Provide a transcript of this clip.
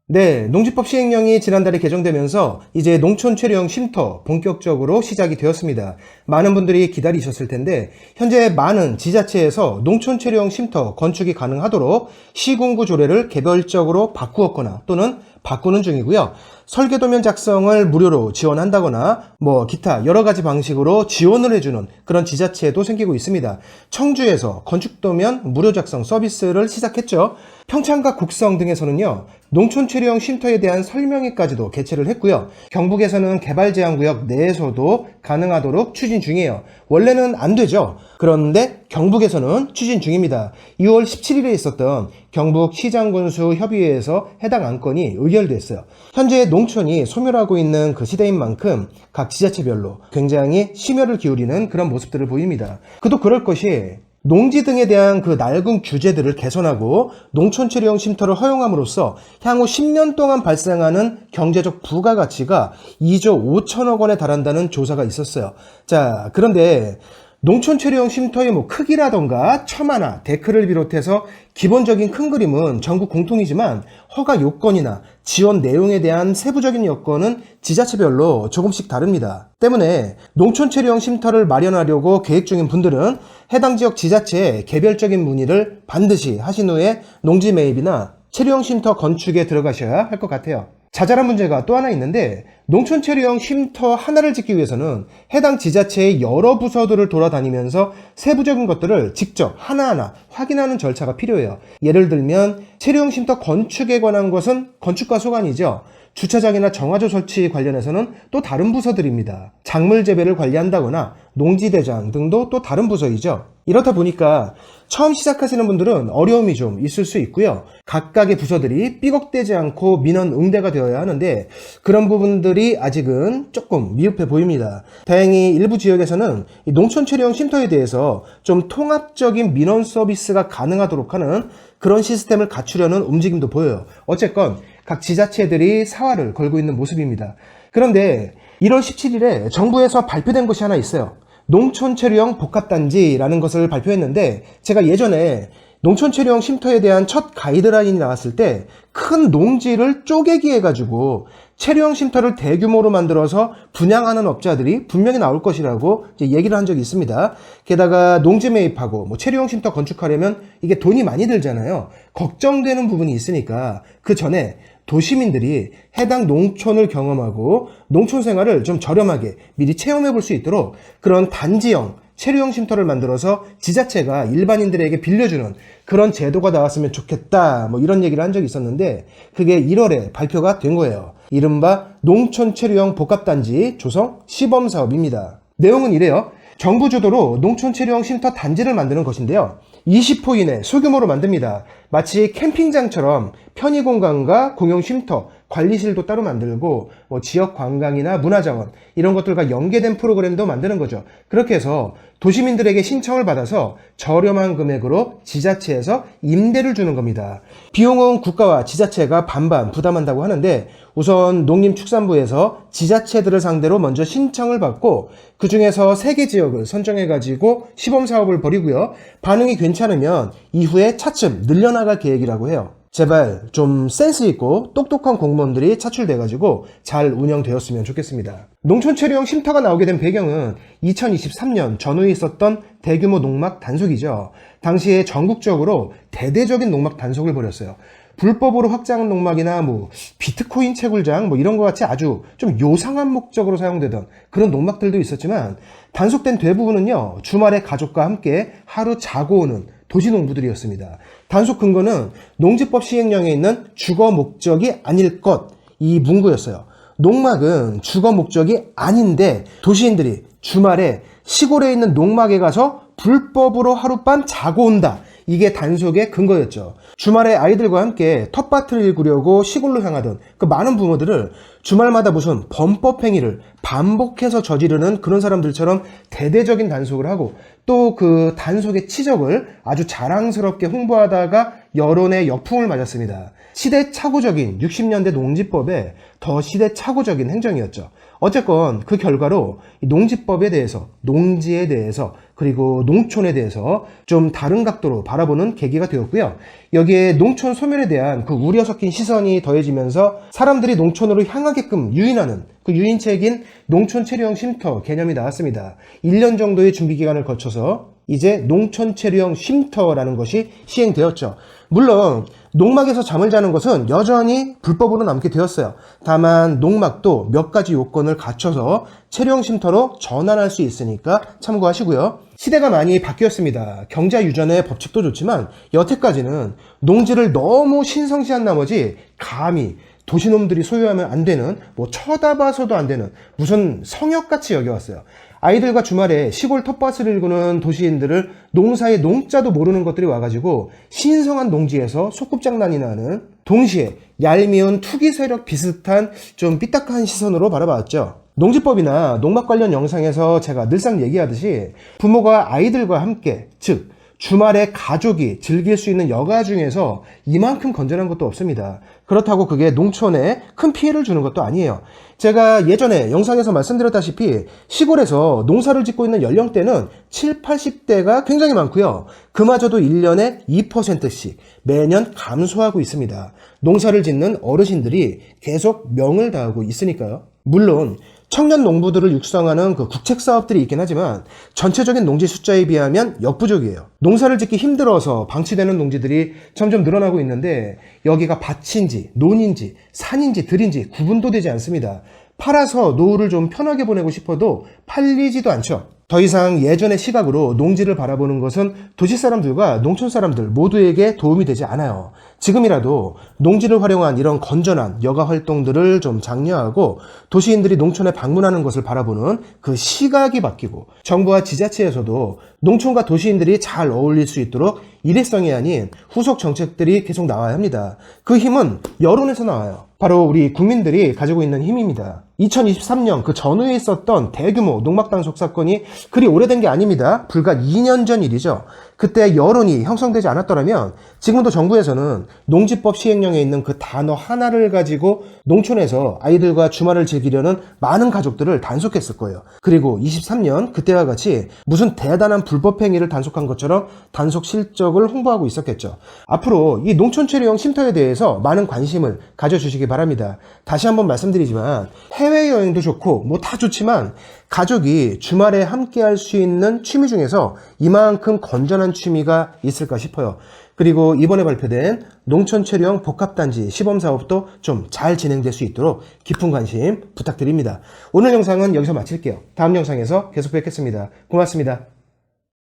네, 농지법 시행령이 지난달에 개정되면서 이제 농촌 체류형 쉼터 본격적으로 시작이 되었습니다. 많은 분들이 기다리셨을 텐데 현재 많은 지자체에서 농촌 체류형 쉼터 건축이 가능하도록 시군구 조례를 개별적으로 바꾸었거나 또는 바꾸는 중이고요. 설계도면 작성을 무료로 지원한다거나 기타 여러 가지 방식으로 지원을 해주는 그런 지자체도 생기고 있습니다. 청주에서 건축도면 무료 작성 서비스를 시작했죠. 평창과 곡성 등에서는요, 농촌 체류형 쉼터에 대한 설명회까지도 개최를 했고요. 경북에서는 개발제한구역 내에서도 가능하도록 추진 중이에요. 원래는 안 되죠. 그런데 경북에서는 추진 중입니다. 2월 17일에 있었던 경북 시장군수 협의회에서 해당 안건이 의결됐어요. 현재 농촌이 소멸하고 있는 그 시대인 만큼 각 지자체별로 굉장히 심혈을 기울이는 그런 모습들을 보입니다. 그도 그럴 것이 농지 등에 대한 그 낡은 규제들을 개선하고 농촌 체류형 쉼터를 허용함으로써 향후 10년 동안 발생하는 경제적 부가가치가 2조 5천억 원에 달한다는 조사가 있었어요. 자, 그런데 농촌 체류형 쉼터의 크기라던가 처마나 데크를 비롯해서 기본적인 큰 그림은 전국 공통이지만 허가 요건이나 지원 내용에 대한 세부적인 여건은 지자체별로 조금씩 다릅니다. 때문에 농촌 체류형 쉼터를 마련하려고 계획 중인 분들은 해당 지역 지자체에 개별적인 문의를 반드시 하신 후에 농지 매입이나 체류형 쉼터 건축에 들어가셔야 할 것 같아요. 자잘한 문제가 또 하나 있는데 농촌 체류형 쉼터 하나를 짓기 위해서는 해당 지자체의 여러 부서들을 돌아다니면서 세부적인 것들을 직접 하나하나 확인하는 절차가 필요해요. 예를 들면 체류형 쉼터 건축에 관한 것은 건축가 소관이죠. 주차장이나 정화조 설치 관련해서는 또 다른 부서들입니다. 작물 재배를 관리한다거나 농지대장 등도 또 다른 부서이죠. 이렇다 보니까 처음 시작하시는 분들은 어려움이 좀 있을 수 있고요. 각각의 부서들이 삐걱대지 않고 민원 응대가 되어야 하는데 그런 부분들이 아직은 조금 미흡해 보입니다. 다행히 일부 지역에서는 이 농촌 체류형 쉼터에 대해서 좀 통합적인 민원 서비스가 가능하도록 하는 그런 시스템을 갖추려는 움직임도 보여요. 어쨌건 각 지자체들이 사활을 걸고 있는 모습입니다. 그런데 1월 17일에 정부에서 발표된 것이 하나 있어요. 농촌 체류형 복합단지라는 것을 발표했는데 제가 예전에 농촌 체류형 쉼터에 대한 첫 가이드라인이 나왔을 때 큰 농지를 쪼개기 해가지고 체류형 쉼터를 대규모로 만들어서 분양하는 업자들이 분명히 나올 것이라고 얘기를 한 적이 있습니다. 게다가 농지 매입하고 체류형 쉼터 건축하려면 이게 돈이 많이 들잖아요. 걱정되는 부분이 있으니까 그 전에 도시민들이 해당 농촌을 경험하고 농촌 생활을 좀 저렴하게 미리 체험해 볼 수 있도록 그런 단지형 체류형 쉼터를 만들어서 지자체가 일반인들에게 빌려주는 그런 제도가 나왔으면 좋겠다 이런 얘기를 한 적이 있었는데 그게 1월에 발표가 된 거예요. 이른바 농촌 체류형 복합단지 조성 시범사업입니다. 내용은 이래요. 정부 주도로 농촌 체류형 쉼터 단지를 만드는 것인데요. 20호 이내 소규모로 만듭니다. 마치 캠핑장처럼 편의 공간과 공용 쉼터, 관리실도 따로 만들고 지역 관광이나 문화자원 이런 것들과 연계된 프로그램도 만드는 거죠. 그렇게 해서 도시민들에게 신청을 받아서 저렴한 금액으로 지자체에서 임대를 주는 겁니다. 비용은 국가와 지자체가 반반 부담한다고 하는데 우선 농림축산부에서 지자체들을 상대로 먼저 신청을 받고 그 중에서 3개 지역을 선정해가지고 시범사업을 벌이고요. 반응이 괜찮으면 이후에 차츰 늘려나갈 계획이라고 해요. 제발 좀 센스 있고 똑똑한 공무원들이 차출돼가지고 잘 운영되었으면 좋겠습니다. 농촌 체류형 쉼터가 나오게 된 배경은 2023년 전후에 있었던 대규모 농막 단속이죠. 당시에 전국적으로 대대적인 농막 단속을 벌였어요. 불법으로 확장한 농막이나 비트코인 채굴장 이런 것 같이 아주 좀 요상한 목적으로 사용되던 그런 농막들도 있었지만 단속된 대부분은요, 주말에 가족과 함께 하루 자고 오는 도시농부들이었습니다. 단속 근거는 농지법 시행령에 있는 주거 목적이 아닐 것, 이 문구였어요. 농막은 주거 목적이 아닌데 도시인들이 주말에 시골에 있는 농막에 가서 불법으로 하룻밤 자고 온다. 이게 단속의 근거였죠. 주말에 아이들과 함께 텃밭을 일구려고 시골로 향하던 그 많은 부모들을 주말마다 무슨 범법 행위를 반복해서 저지르는 그런 사람들처럼 대대적인 단속을 하고 또 그 단속의 치적을 아주 자랑스럽게 홍보하다가 여론의 역풍을 맞았습니다. 시대착오적인 60년대 농지법에 더 시대착오적인 행정이었죠. 어쨌건 그 결과로 이 농지법에 대해서, 농지에 대해서, 그리고 농촌에 대해서 좀 다른 각도로 바라보는 계기가 되었고요. 여기에 농촌 소멸에 대한 그 우려 섞인 시선이 더해지면서 사람들이 농촌으로 향하게끔 유인하는 그 유인책인 농촌 체류형 쉼터 개념이 나왔습니다. 1년 정도의 준비 기간을 거쳐서 이제 농촌 체류형 쉼터라는 것이 시행되었죠. 물론 농막에서 잠을 자는 것은 여전히 불법으로 남게 되었어요. 다만 농막도 몇 가지 요건을 갖춰서 체류형 쉼터로 전환할 수 있으니까 참고하시고요. 시대가 많이 바뀌었습니다. 경자 유전의 법칙도 좋지만 여태까지는 농지를 너무 신성시한 나머지 감히 도시놈들이 소유하면 안 되는, 뭐 쳐다봐서도 안 되는 무슨 성역같이 여겨왔어요. 아이들과 주말에 시골 텃밭을 일구는 도시인들을 농사의 농자도 모르는 것들이 와가지고 신성한 농지에서 소꿉장난이나 하는, 동시에 얄미운 투기 세력 비슷한 좀 삐딱한 시선으로 바라봤죠. 농지법이나 농막 관련 영상에서 제가 늘상 얘기하듯이 부모가 아이들과 함께, 즉 주말에 가족이 즐길 수 있는 여가 중에서 이만큼 건전한 것도 없습니다. 그렇다고 그게 농촌에 큰 피해를 주는 것도 아니에요. 제가 예전에 영상에서 말씀드렸다시피 시골에서 농사를 짓고 있는 연령대는 7, 80대가 굉장히 많고요. 그마저도 1년에 2%씩 매년 감소하고 있습니다. 농사를 짓는 어르신들이 계속 명을 다하고 있으니까요. 물론 청년 농부들을 육성하는 그 국책 사업들이 있긴 하지만 전체적인 농지 숫자에 비하면 역부족이에요. 농사를 짓기 힘들어서 방치되는 농지들이 점점 늘어나고 있는데 여기가 밭인지 논인지 산인지 들인지 구분도 되지 않습니다. 팔아서 노후를 좀 편하게 보내고 싶어도 팔리지도 않죠. 더 이상 예전의 시각으로 농지를 바라보는 것은 도시 사람들과 농촌 사람들 모두에게 도움이 되지 않아요. 지금이라도 농지를 활용한 이런 건전한 여가 활동들을 좀 장려하고 도시인들이 농촌에 방문하는 것을 바라보는 그 시각이 바뀌고 정부와 지자체에서도 농촌과 도시인들이 잘 어울릴 수 있도록 일회성이 아닌 후속 정책들이 계속 나와야 합니다. 그 힘은 여론에서 나와요. 바로 우리 국민들이 가지고 있는 힘입니다. 2023년 그 전후에 있었던 대규모 농막 단속 사건이 그리 오래된 게 아닙니다. 불과 2년 전 일이죠. 그때 여론이 형성되지 않았더라면 지금도 정부에서는 농지법 시행령에 있는 그 단어 하나를 가지고 농촌에서 아이들과 주말을 즐기려는 많은 가족들을 단속했을 거예요. 그리고 23년 그때와 같이 무슨 대단한 불법 행위를 단속한 것처럼 단속 실적을 홍보하고 있었겠죠. 앞으로 이 농촌 체류형 쉼터에 대해서 많은 관심을 가져주시기 바랍니다. 다시 한번 말씀드리지만 해외여행도 좋고 뭐 다 좋지만 가족이 주말에 함께 할 수 있는 취미 중에서 이만큼 건전한 취미가 있을까 싶어요. 그리고 이번에 발표된 농촌 체류형 복합단지 시범사업도 좀 잘 진행될 수 있도록 깊은 관심 부탁드립니다. 오늘 영상은 여기서 마칠게요. 다음 영상에서 계속 뵙겠습니다. 고맙습니다.